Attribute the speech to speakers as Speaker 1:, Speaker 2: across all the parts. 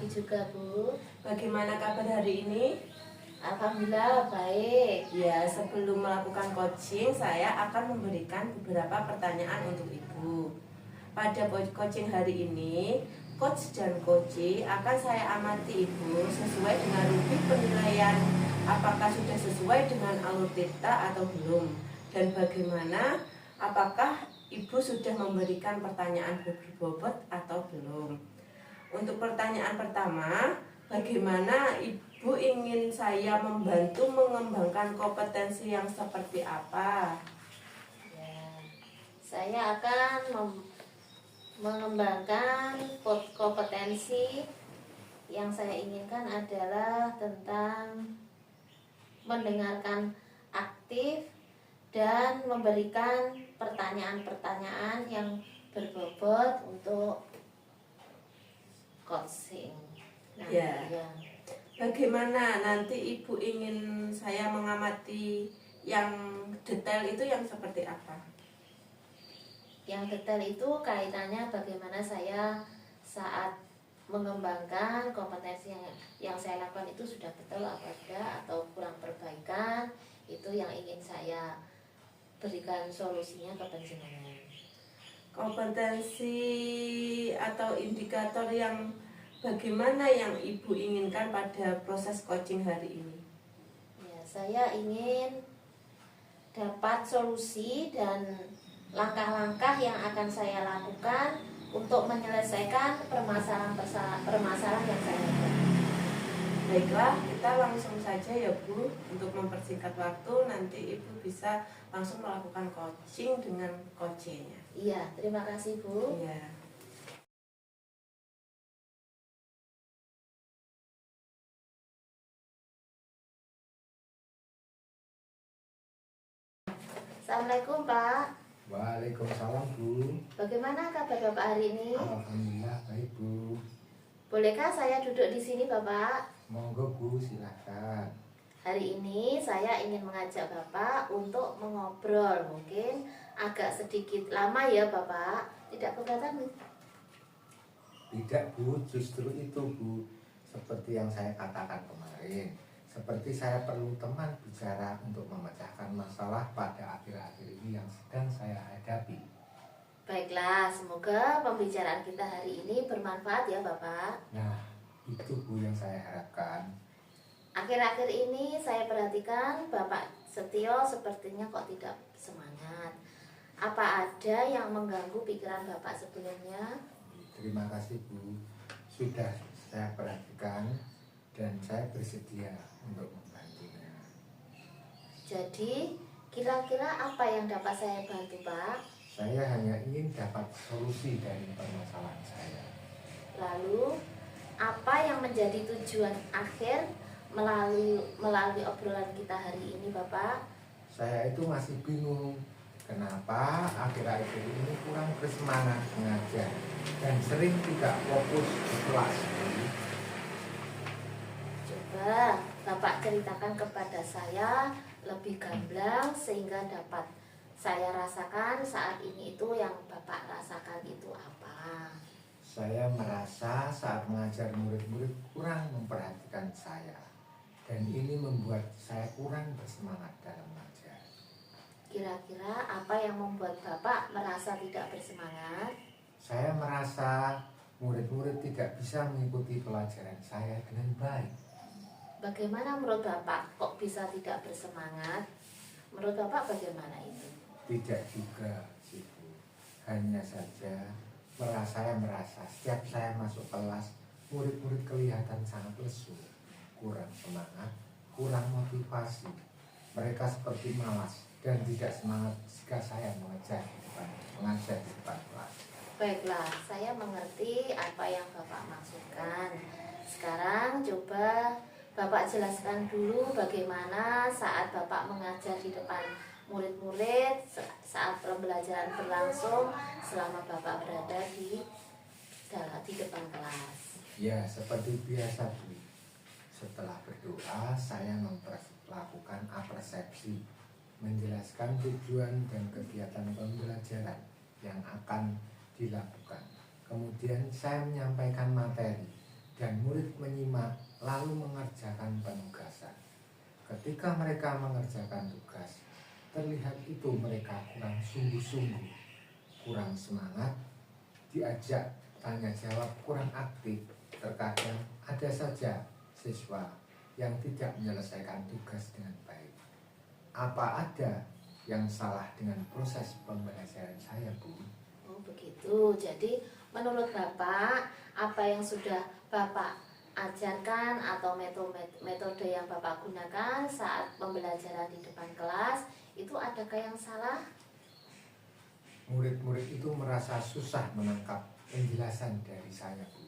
Speaker 1: pagi juga, Bu.
Speaker 2: Bagaimana kabar hari ini?
Speaker 1: Alhamdulillah baik.
Speaker 2: Ya, sebelum melakukan coaching, saya akan memberikan beberapa pertanyaan untuk Ibu. Pada coaching hari ini, coach dan coachee akan saya amati Ibu sesuai dengan rubrik penilaian apakah sudah sesuai dengan alur tirta atau belum. Dan bagaimana apakah Ibu sudah memberikan pertanyaan berbobot atau belum. Untuk pertanyaan pertama, bagaimana Ibu ingin saya membantu mengembangkan kompetensi yang seperti apa?
Speaker 1: Ya, saya akan mengembangkan kompetensi yang saya inginkan adalah tentang mendengarkan aktif dan memberikan pertanyaan-pertanyaan yang berbobot untuk coaching.
Speaker 2: Ya. Bagaimana nanti Ibu ingin saya mengamati yang detail itu yang seperti apa?
Speaker 1: Yang detail itu kaitannya bagaimana saya saat mengembangkan kompetensi yang saya lakukan itu sudah betul apa tidak atau kurang perbaikan, itu yang ingin saya berikan solusinya ke penjenengan.
Speaker 2: Kompetensi atau indikator yang bagaimana yang Ibu inginkan pada proses coaching hari ini?
Speaker 1: Ya, saya ingin dapat solusi dan langkah-langkah yang akan saya lakukan untuk menyelesaikan permasalahan yang saya hadapi.
Speaker 2: Baiklah, kita langsung saja ya Bu. Untuk mempersingkat waktu, nanti Ibu bisa langsung melakukan coaching dengan coachnya.
Speaker 1: Iya, terima kasih Bu.
Speaker 2: Iya.
Speaker 1: Assalamualaikum Pak.
Speaker 3: Waalaikumsalam Bu.
Speaker 1: Bagaimana kabar Bapak hari ini?
Speaker 3: Alhamdulillah baik Bu.
Speaker 1: Bolehkah saya duduk di sini Bapak?
Speaker 3: Monggo Bu, silahkan.
Speaker 1: Hari ini saya ingin mengajak Bapak untuk mengobrol. Mungkin agak sedikit lama ya Bapak. Tidak keberatan?
Speaker 3: Tidak Bu, justru itu Bu. Seperti yang saya katakan kemarin, seperti saya perlu teman bicara untuk memecahkan masalah pada akhir-akhir ini yang sedang saya hadapi.
Speaker 1: Baiklah, semoga pembicaraan kita hari ini bermanfaat ya Bapak.
Speaker 3: Nah, itu Bu yang saya harapkan.
Speaker 1: Akhir-akhir ini saya perhatikan Bapak Setio sepertinya kok tidak semangat. Apa ada yang mengganggu pikiran Bapak sebelumnya?
Speaker 3: Terima kasih Bu, sudah saya perhatikan dan saya bersedia untuk membantunya.
Speaker 1: Jadi, kira-kira apa yang dapat saya bantu Pak?
Speaker 3: Saya hanya ingin dapat solusi dari permasalahan saya.
Speaker 1: Lalu, apa yang menjadi tujuan akhir melalui obrolan kita hari ini Bapak?
Speaker 3: Saya itu masih bingung kenapa akhir-akhir ini kurang bersemangat mengajar dan sering tidak fokus di kelas.
Speaker 1: Coba Bapak ceritakan kepada saya lebih gamblang sehingga dapat saya rasakan saat ini itu yang Bapak rasakan itu apa?
Speaker 3: Saya merasa saat mengajar murid-murid kurang memperhatikan saya dan ini membuat saya kurang bersemangat dalam mengajar.
Speaker 1: Kira-kira apa yang membuat Bapak merasa tidak bersemangat?
Speaker 3: Saya merasa murid-murid tidak bisa mengikuti pelajaran saya dengan baik.
Speaker 1: Bagaimana menurut Bapak kok bisa tidak bersemangat? Menurut Bapak bagaimana itu?
Speaker 3: Tidak juga, Ibu. Hanya saja saya merasa setiap saya masuk kelas, murid-murid kelihatan sangat lesu, kurang semangat, kurang motivasi. Mereka seperti malas dan tidak semangat jika saya mengajar di depan kelas.
Speaker 1: Baiklah, saya mengerti apa yang Bapak maksudkan. Sekarang coba Bapak jelaskan dulu bagaimana saat Bapak mengajar di depan murid-murid saat pembelajaran berlangsung selama Bapak berada di depan kelas.
Speaker 3: Ya, seperti biasa Bu. Setelah berdoa, saya melakukan apersepsi, menjelaskan tujuan dan kegiatan pembelajaran yang akan dilakukan. Kemudian saya menyampaikan materi dan murid menyimak lalu mengerjakan penugasan. Ketika mereka mengerjakan tugas, terlihat itu mereka kurang sungguh-sungguh, kurang semangat, diajak tanya jawab kurang aktif. Terkadang ada saja siswa yang tidak menyelesaikan tugas dengan baik. Apa ada yang salah dengan proses pembelajaran saya, Bu?
Speaker 1: Oh begitu. Jadi menurut Bapak, apa yang sudah Bapak ajarkan atau metode yang Bapak gunakan saat pembelajaran di depan kelas itu adakah yang salah?
Speaker 3: Murid-murid itu merasa susah menangkap penjelasan dari saya, Bu.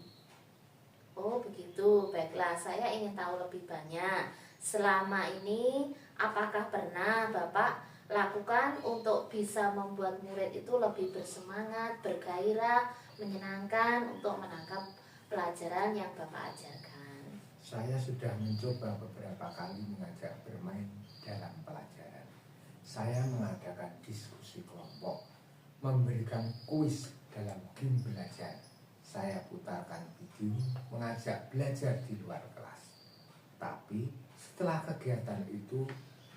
Speaker 1: Oh begitu, baiklah, saya ingin tahu lebih banyak. Selama ini apakah pernah Bapak lakukan untuk bisa membuat murid itu lebih bersemangat, bergairah, menyenangkan untuk menangkap pelajaran yang Bapak ajarkan?
Speaker 3: Saya sudah mencoba beberapa kali mengajak bermain dalam pelajaran. Saya mengadakan diskusi kelompok, memberikan kuis dalam game belajar. Saya putarkan video mengajak belajar di luar kelas. Tapi setelah kegiatan itu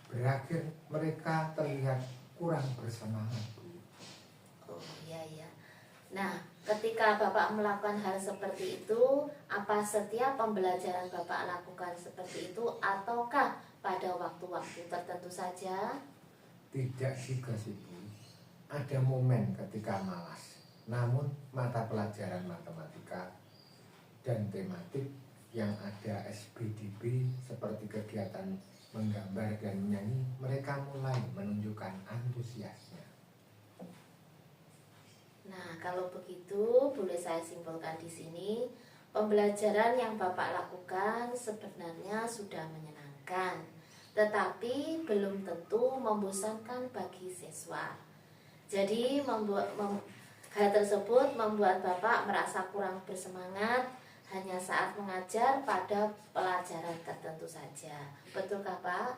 Speaker 3: berakhir, mereka terlihat kurang bersemangat, Bu.
Speaker 1: Oh iya iya. Nah, ketika Bapak melakukan hal seperti itu, apa setiap pembelajaran Bapak lakukan seperti itu ataukah pada waktu-waktu tertentu saja?
Speaker 3: Tidak juga sih, Bu. Ada momen ketika malas. Namun mata pelajaran matematika dan tematik yang ada SBDB seperti kegiatan menggambar dan menyanyi, mereka mulai menunjukkan antusiasnya.
Speaker 1: Nah, kalau begitu boleh saya simpulkan di sini, pembelajaran yang Bapak lakukan sebenarnya sudah menyenangkan, tetapi belum tentu membosankan bagi siswa. Jadi hal tersebut membuat Bapak merasa kurang bersemangat hanya saat mengajar pada pelajaran tertentu saja. Betulkah Pak?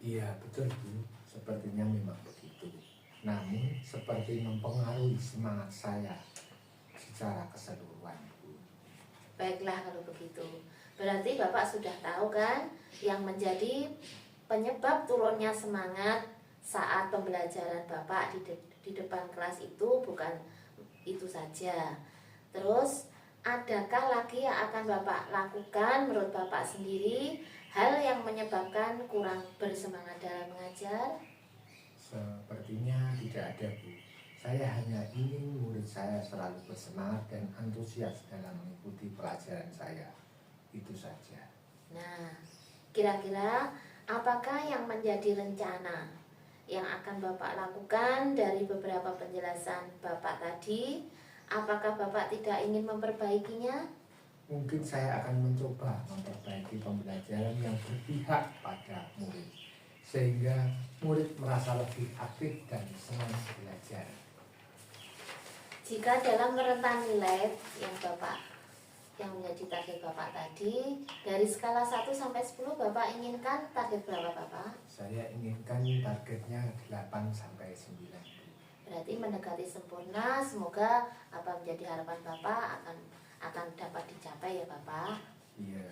Speaker 3: Iya, betul, Bu. Sepertinya memang begitu. Namun seperti mempengaruhi semangat saya secara keseluruhan, Bu.
Speaker 1: Baiklah kalau begitu. Berarti Bapak sudah tahu kan yang menjadi penyebab turunnya semangat saat pembelajaran Bapak di depan kelas itu bukan itu saja. Terus adakah lagi yang akan Bapak lakukan menurut Bapak sendiri hal yang menyebabkan kurang bersemangat dalam mengajar?
Speaker 3: Sepertinya tidak ada, Bu. Saya hanya ingin murid saya selalu bersemangat dan antusias dalam mengikuti pelajaran saya. Itu saja.
Speaker 1: Nah, kira-kira apakah yang menjadi rencana yang akan Bapak lakukan dari beberapa penjelasan Bapak tadi? Apakah Bapak tidak ingin memperbaikinya?
Speaker 3: Mungkin saya akan mencoba memperbaiki pembelajaran yang berpihak pada murid, sehingga murid merasa lebih aktif dan senang belajar.
Speaker 1: Jika dalam rentan nilai yang menjadi target Bapak tadi, dari skala 1 sampai 10 Bapak inginkan target berapa Bapak?
Speaker 3: Saya inginkan targetnya 8 sampai 9.
Speaker 1: Berarti mendekati sempurna. Semoga apa menjadi harapan Bapak akan dapat dicapai ya Bapak.
Speaker 3: Iya.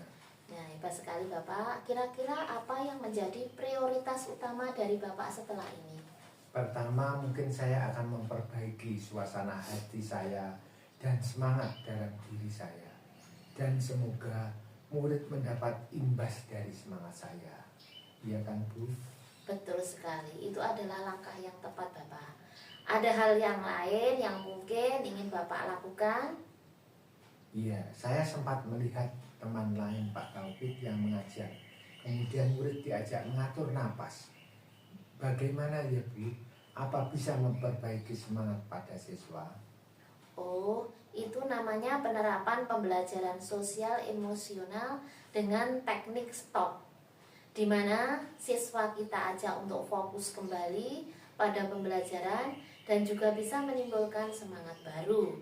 Speaker 1: Nah, hebat sekali Bapak. Kira-kira apa yang menjadi prioritas utama dari Bapak setelah ini?
Speaker 3: Pertama, mungkin saya akan memperbaiki suasana hati saya dan semangat dalam diri saya. Dan semoga murid mendapat imbas dari semangat saya. Iya kan, Bu?
Speaker 1: Betul sekali. Itu adalah langkah yang tepat Bapak. Ada hal yang lain yang mungkin ingin Bapak lakukan?
Speaker 3: Iya, saya sempat melihat teman lain Pak Taufik yang mengajar. Kemudian murid diajak mengatur napas. Bagaimana ya, Bu? Apa bisa memperbaiki semangat pada siswa?
Speaker 1: Oh, itu namanya penerapan pembelajaran sosial emosional dengan teknik stop, di mana siswa kita ajak untuk fokus kembali pada pembelajaran dan juga bisa menimbulkan semangat baru.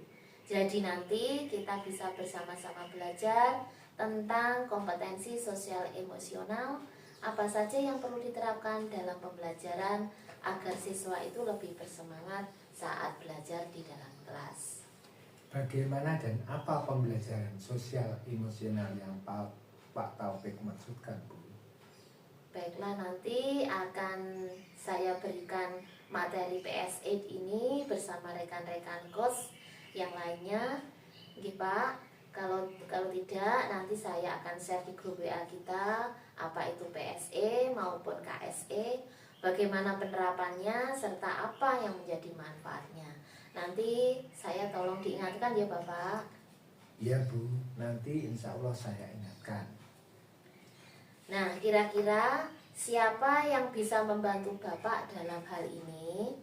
Speaker 1: Jadi nanti kita bisa bersama-sama belajar tentang kompetensi sosial emosional, apa saja yang perlu diterapkan dalam pembelajaran agar siswa itu lebih bersemangat saat belajar di dalam kelas.
Speaker 3: Bagaimana dan apa pembelajaran sosial emosional yang Pak Taufik maksudkan, Bu?
Speaker 1: Baiklah, nanti akan saya berikan materi PSA ini bersama rekan-rekan kos yang lainnya. Nggih, Pak. Kalau tidak, nanti saya akan share di grup WA kita apa itu PSE maupun KSE, bagaimana penerapannya serta apa yang menjadi manfaatnya. Nanti saya tolong diingatkan ya Bapak.
Speaker 3: Iya, Bu, nanti insya Allah saya ingatkan.
Speaker 1: Nah, kira-kira siapa yang bisa membantu Bapak dalam hal ini?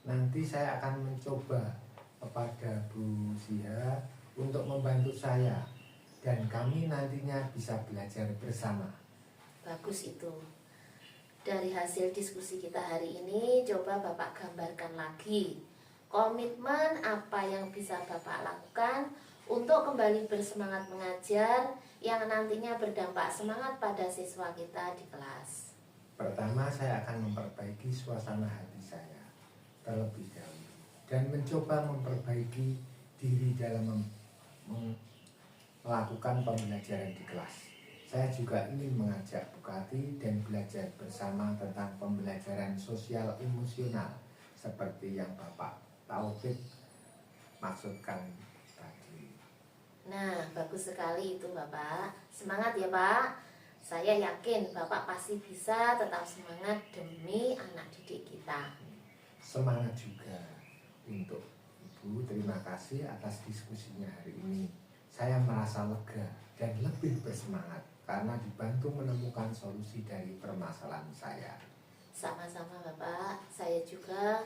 Speaker 3: Nanti saya akan mencoba kepada Bu Sia untuk membantu saya dan kami nantinya bisa belajar bersama.
Speaker 1: Bagus itu. Dari hasil diskusi kita hari ini, coba Bapak gambarkan lagi komitmen apa yang bisa Bapak lakukan untuk kembali bersemangat mengajar yang nantinya berdampak semangat pada siswa kita di kelas.
Speaker 3: Pertama, saya akan memperbaiki suasana hati saya terlebih dahulu dan mencoba memperbaiki diri dalam melakukan pembelajaran di kelas. Saya juga ingin mengajak Bukati dan belajar bersama tentang pembelajaran sosial emosional seperti yang Bapak Taufik maksudkan tadi.
Speaker 1: Nah, bagus sekali itu Bapak. Semangat ya Pak. Saya yakin Bapak pasti bisa tetap semangat demi anak didik kita.
Speaker 3: Semangat juga untuk Ibu, terima kasih atas diskusinya hari ini. Saya merasa lega dan lebih bersemangat karena dibantu menemukan solusi dari permasalahan saya.
Speaker 1: Sama-sama Bapak, saya juga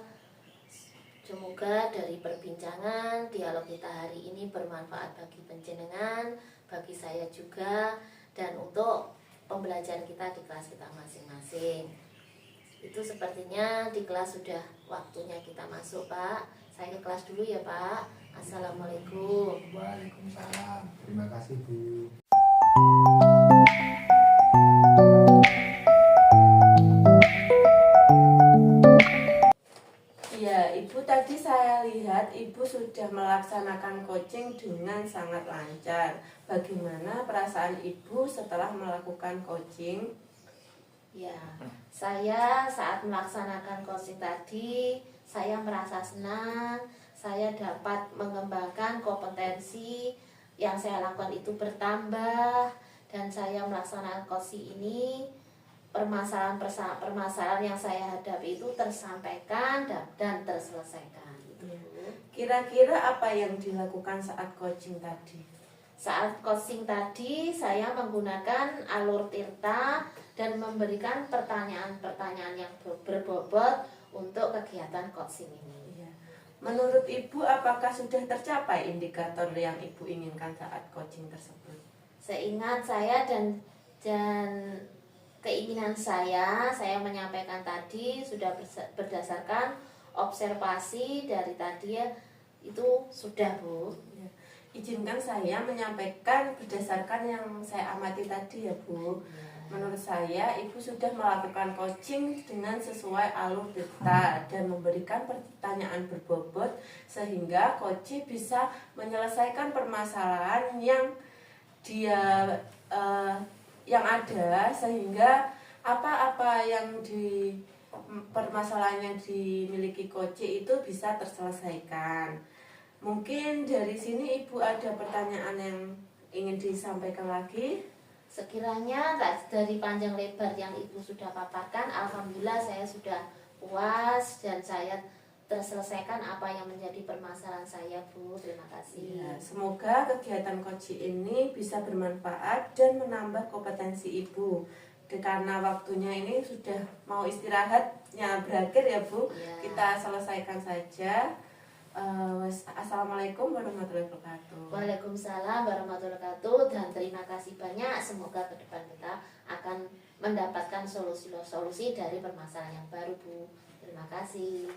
Speaker 1: semoga dari perbincangan dialog kita hari ini bermanfaat bagi panjenengan, bagi saya juga, dan untuk pembelajaran kita di kelas kita masing-masing. Itu sepertinya di kelas sudah waktunya kita masuk Pak. Saya ke kelas dulu ya Pak. Assalamualaikum.
Speaker 3: Waalaikumsalam. Terima kasih Bu.
Speaker 2: Ya, Ibu, tadi saya lihat Ibu sudah melaksanakan coaching dengan sangat lancar. Bagaimana perasaan Ibu setelah melakukan coaching?
Speaker 1: Ya, saya saat melaksanakan coaching tadi, saya merasa senang, saya dapat mengembangkan kompetensi yang saya lakukan itu bertambah, dan saya melaksanakan coaching ini, permasalahan yang saya hadapi itu tersampaikan dan terselesaikan.
Speaker 2: Kira-kira apa yang dilakukan saat coaching tadi?
Speaker 1: Saat coaching tadi saya menggunakan alur Tirta dan memberikan pertanyaan-pertanyaan yang berbobot untuk kegiatan coaching ini.
Speaker 2: Ya. Menurut Ibu, apakah sudah tercapai indikator yang Ibu inginkan saat coaching tersebut?
Speaker 1: Seingat saya dan keinginan saya menyampaikan tadi sudah berdasarkan observasi dari tadi ya, itu sudah Bu.
Speaker 2: Ya. Izinkan saya menyampaikan berdasarkan yang saya amati tadi ya Bu. Menurut saya, Ibu sudah melakukan coaching dengan sesuai alur Tirta dan memberikan pertanyaan berbobot sehingga coach bisa menyelesaikan permasalahan yang yang ada, sehingga apa-apa yang permasalahan yang dimiliki coach itu bisa terselesaikan. Mungkin dari sini Ibu ada pertanyaan yang ingin disampaikan lagi?
Speaker 1: Sekiranya dari panjang lebar yang Ibu sudah paparkan, alhamdulillah saya sudah puas dan saya terselesaikan apa yang menjadi permasalahan saya Bu. Terima kasih.
Speaker 2: Ya, semoga kegiatan coaching ini bisa bermanfaat dan menambah kompetensi Ibu. Karena waktunya ini sudah mau istirahatnya berakhir ya Bu.
Speaker 1: Ya.
Speaker 2: Kita selesaikan saja. Assalamualaikum warahmatullahi wabarakatuh.
Speaker 1: Waalaikumsalam warahmatullahi wabarakatuh, dan terima kasih banyak. Semoga ke depan kita akan mendapatkan solusi-solusi dari permasalahan yang baru Bu. Terima kasih.